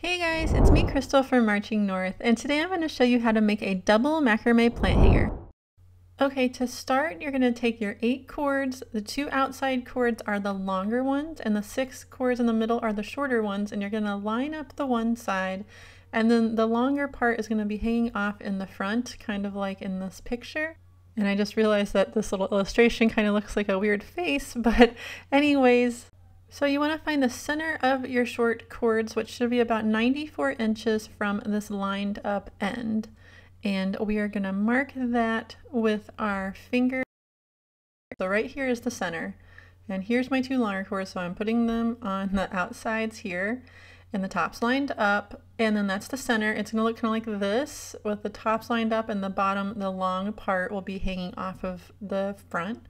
Hey guys, it's me Crystal from Marching North, and today I'm going to show you how to make a double macrame plant hanger. Okay, to start you're going to take your 8 cords, the 2 outside cords are the longer ones and the 6 cords in the middle are the shorter ones, and you're going to line up the one side, and then the longer part is going to be hanging off in the front, kind of like in this picture. And I just realized that this little illustration kind of looks like a weird face, but anyways. So you want to find the center of your short cords, which should be about 94 inches from this lined up end. And we are going to mark that with our finger. So right here is the center. And here's my 2 longer cords, so I'm putting them on the outsides here. And the top's lined up, and then that's the center. It's going to look kind of like this, with the tops lined up and the bottom, the long part, will be hanging off of the front.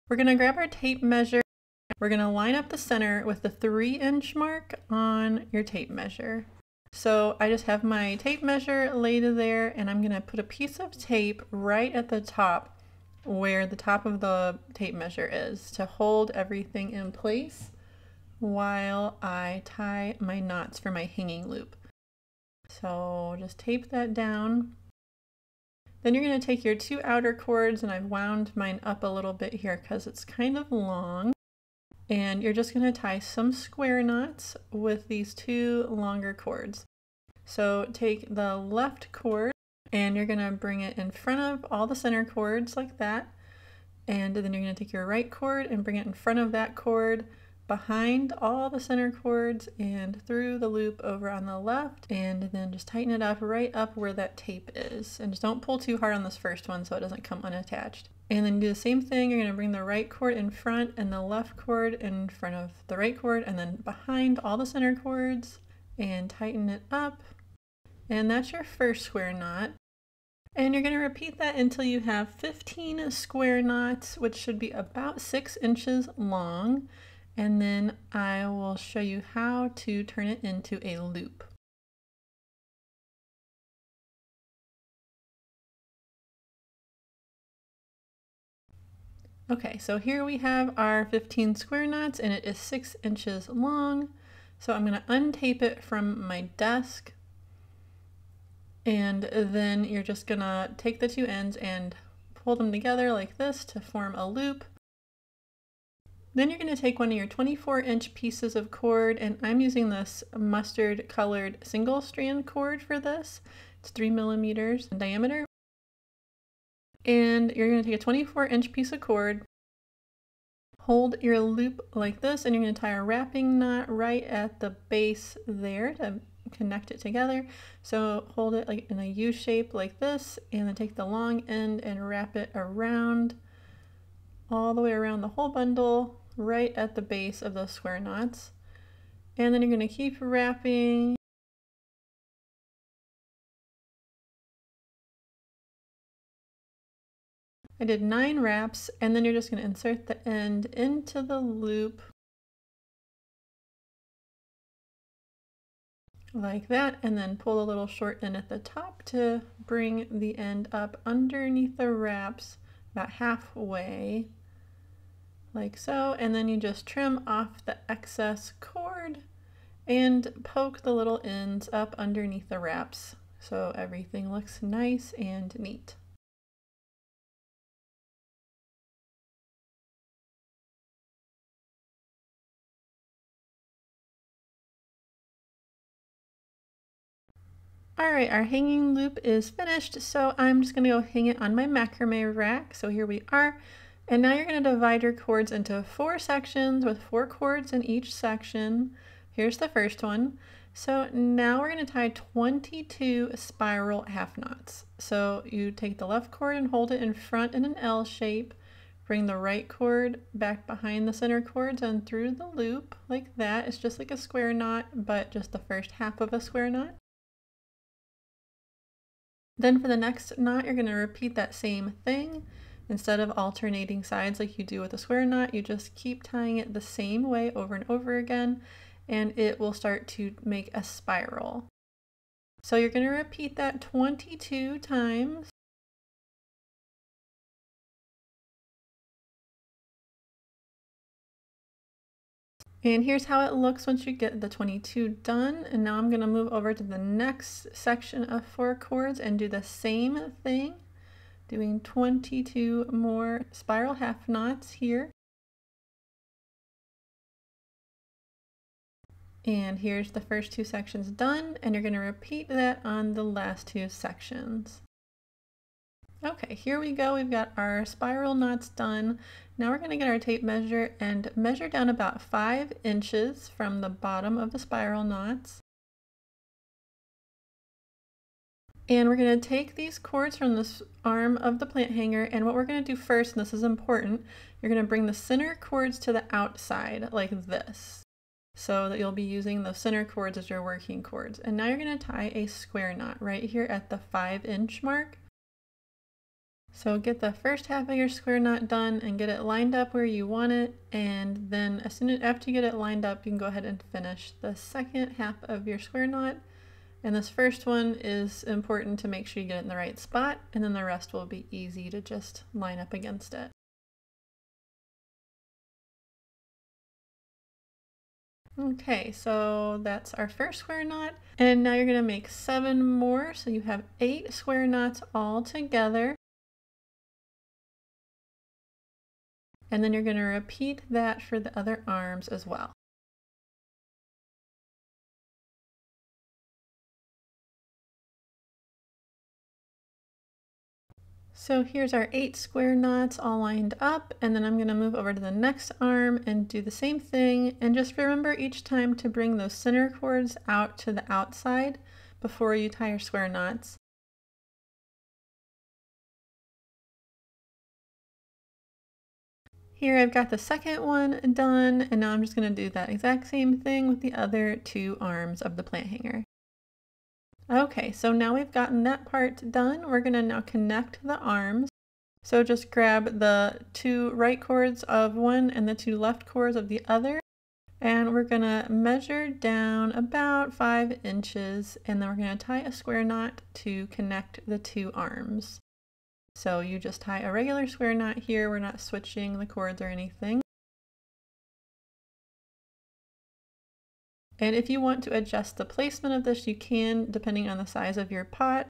We're going to grab our tape measure. We're going to line up the center with the 3-inch mark on your tape measure. So I just have my tape measure laid there, and I'm going to put a piece of tape right at the top where the top of the tape measure is to hold everything in place while I tie my knots for my hanging loop. So just tape that down. Then you're going to take your 2 outer cords, and I've wound mine up a little bit here because it's kind of long. And you're just going to tie some square knots with these 2 longer cords. So take the left cord and you're going to bring it in front of all the center cords like that. And then you're going to take your right cord and bring it in front of that cord, behind all the center cords and through the loop over on the left, and then just tighten it up right up where that tape is. And just don't pull too hard on this first one so it doesn't come unattached. And then do the same thing. You're going to bring the right cord in front and the left cord in front of the right cord, and then behind all the center cords, and tighten it up. And that's your first square knot. And you're going to repeat that until you have 15 square knots, which should be about 6 inches long. And then I will show you how to turn it into a loop. Okay, so here we have our 15 square knots, and it is 6 inches long. So I'm going to untape it from my desk, and then you're just going to take the 2 ends and pull them together like this to form a loop. Then you're going to take one of your 24-inch pieces of cord, and I'm using this mustard colored single strand cord for this. It's 3 millimeters in diameter. And you're going to take a 24-inch piece of cord, hold your loop like this, and you're going to tie a wrapping knot right at the base there to connect it together. So hold it like in a U shape like this, and then take the long end and wrap it around, all the way around the whole bundle, right at the base of those square knots. And then you're going to keep wrapping. I did 9 wraps, and then you're just going to insert the end into the loop like that, and then pull a little short end at the top to bring the end up underneath the wraps about halfway, like so. And then you just trim off the excess cord and poke the little ends up underneath the wraps so everything looks nice and neat. Alright, our hanging loop is finished, so I'm just going to go hang it on my macrame rack. So here we are. And now you're going to divide your cords into 4 sections with 4 cords in each section. Here's the first one. So now we're going to tie 22 spiral half knots. So you take the left cord and hold it in front in an L shape. Bring the right cord back behind the center cords and through the loop like that. It's just like a square knot, but just the first half of a square knot. Then for the next knot, you're going to repeat that same thing. Instead of alternating sides like you do with a square knot, you just keep tying it the same way over and over again, and it will start to make a spiral. So you're going to repeat that 22 times. And here's how it looks once you get the 22 done. And now I'm going to move over to the next section of 4 cords and do the same thing, doing 22 more spiral half knots here. And here's the first 2 sections done, and you're going to repeat that on the last 2 sections. Okay, here we go. We've got our spiral knots done. Now we're going to get our tape measure and measure down about 5 inches from the bottom of the spiral knots. And we're going to take these cords from this arm of the plant hanger, and what we're going to do first, and this is important, you're going to bring the center cords to the outside like this, so that you'll be using those center cords as your working cords. And now you're going to tie a square knot right here at the 5-inch mark. So get the first half of your square knot done and get it lined up where you want it, and then after you get it lined up, you can go ahead and finish the second half of your square knot. And this first one is important to make sure you get it in the right spot, and then the rest will be easy to just line up against it. Okay, so that's our first square knot, and now you're going to make 7 more, so you have 8 square knots all together. And then you're going to repeat that for the other arms as well. So here's our 8 square knots all lined up, and then I'm going to move over to the next arm and do the same thing. And just remember each time to bring those center cords out to the outside before you tie your square knots. Here I've got the second one done, and now I'm just going to do that exact same thing with the other 2 arms of the plant hanger. Okay, so now we've gotten that part done. We're going to now connect the arms. So just grab the 2 right cords of one and the 2 left cords of the other, and we're going to measure down about 5 inches, and then we're going to tie a square knot to connect the 2 arms. So you just tie a regular square knot here. We're not switching the cords or anything. And if you want to adjust the placement of this, you can, depending on the size of your pot.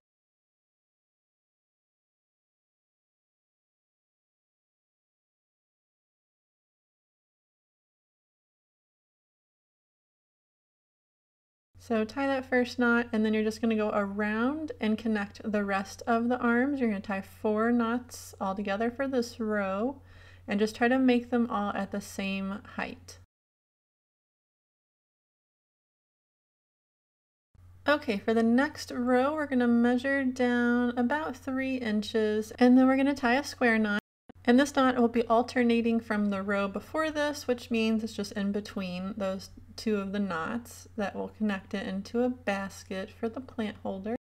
So tie that first knot, and then you're just going to go around and connect the rest of the arms. You're going to tie 4 knots all together for this row, and just try to make them all at the same height. Okay, for the next row, we're going to measure down about 3 inches, and then we're going to tie a square knot. And this knot will be alternating from the row before this, which means it's just in between those 2 of the knots that will connect it into a basket for the plant holder.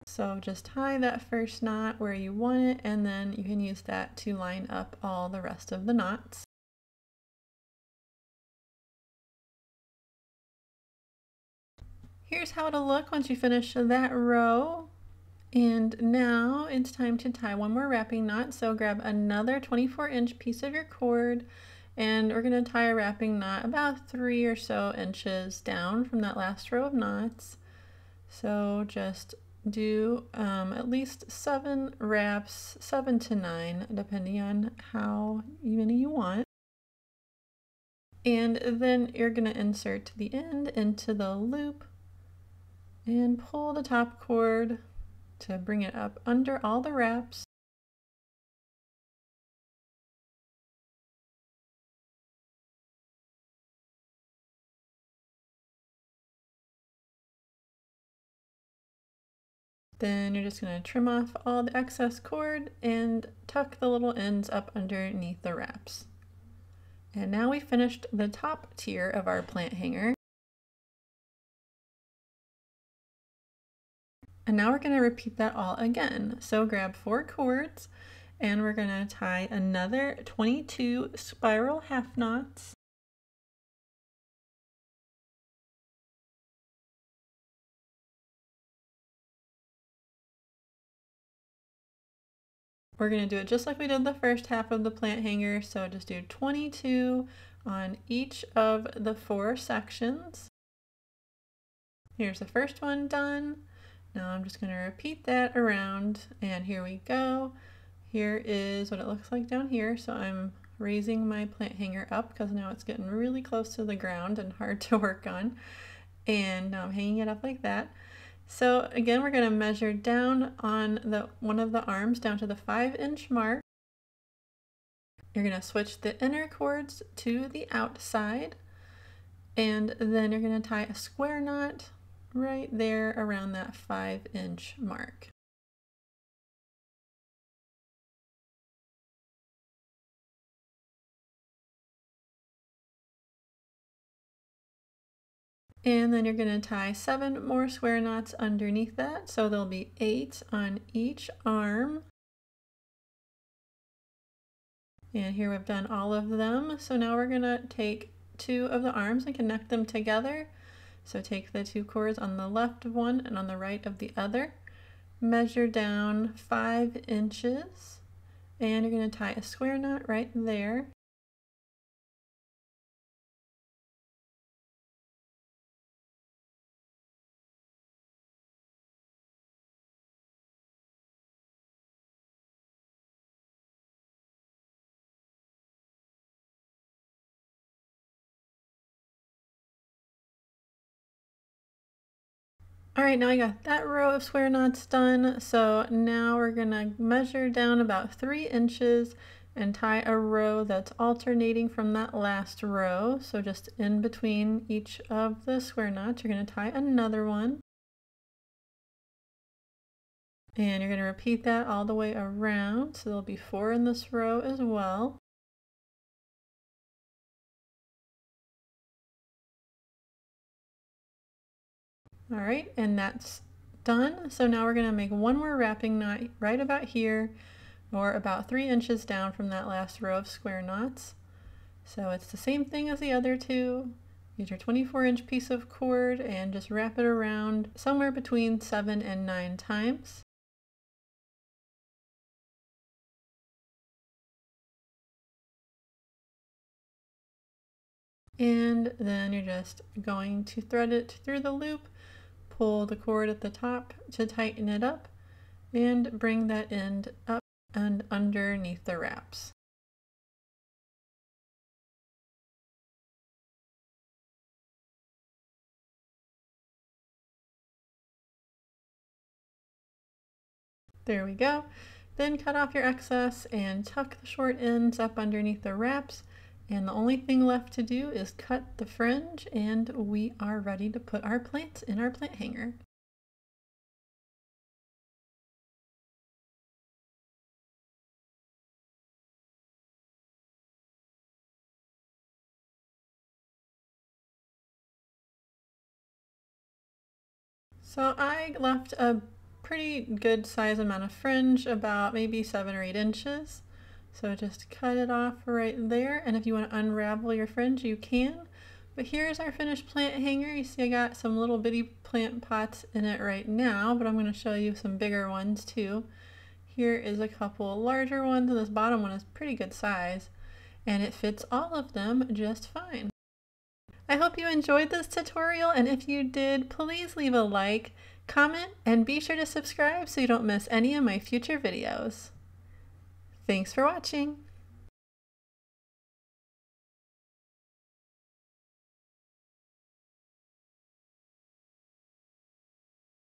So just tie that first knot where you want it, and then you can use that to line up all the rest of the knots. Here's how it'll look once you finish that row. And now it's time to tie one more wrapping knot. So grab another 24-inch piece of your cord, and we're going to tie a wrapping knot about 3 or so inches down from that last row of knots. So just do at least 7 wraps, 7 to 9, depending on how many you want. And then you're going to insert the end into the loop and pull the top cord to bring it up under all the wraps. Then you're just going to trim off all the excess cord and tuck the little ends up underneath the wraps. And now we finished the top tier of our plant hanger. And now we're going to repeat that all again. So grab 4 cords, and we're going to tie another 22 spiral half knots. We're going to do it just like we did the first half of the plant hanger, so just do 22 on each of the 4 sections. Here's the first one done. Now I'm just going to repeat that around, and here we go. Here is what it looks like down here. So I'm raising my plant hanger up because now it's getting really close to the ground and hard to work on. And now I'm hanging it up like that. So again, we're going to measure down on one of the arms down to the 5-inch mark. You're going to switch the inner cords to the outside, and then you're going to tie a square knot right there around that 5-inch mark. And then you're going to tie 7 more square knots underneath that, so there'll be 8 on each arm. And here we've done all of them. So now we're going to take 2 of the arms and connect them together. So take the 2 cords on the left of one and on the right of the other. Measure down 5 inches, and you're going to tie a square knot right there. All right, now I got that row of square knots done. So now we're gonna measure down about 3 inches and tie a row that's alternating from that last row. So just in between each of the square knots, you're gonna tie another one. And you're gonna repeat that all the way around. So there'll be 4 in this row as well. All right, and that's done. So now we're gonna make one more wrapping knot right about here, or about 3 inches down from that last row of square knots. So it's the same thing as the other 2. Use your 24-inch piece of cord and just wrap it around somewhere between 7 and 9 times. And then you're just going to thread it through the loop, pull the cord at the top to tighten it up, and bring that end up and underneath the wraps. There we go. Then cut off your excess and tuck the short ends up underneath the wraps. And the only thing left to do is cut the fringe, and we are ready to put our plants in our plant hanger. So I left a pretty good size amount of fringe, about maybe 7 or 8 inches. So just cut it off right there, and if you want to unravel your fringe, you can. But here's our finished plant hanger. You see I got some little bitty plant pots in it right now, but I'm going to show you some bigger ones too. Here is a couple larger ones, and this bottom one is pretty good size, and it fits all of them just fine. I hope you enjoyed this tutorial, and if you did, please leave a like, comment, and be sure to subscribe so you don't miss any of my future videos. Thanks for watching!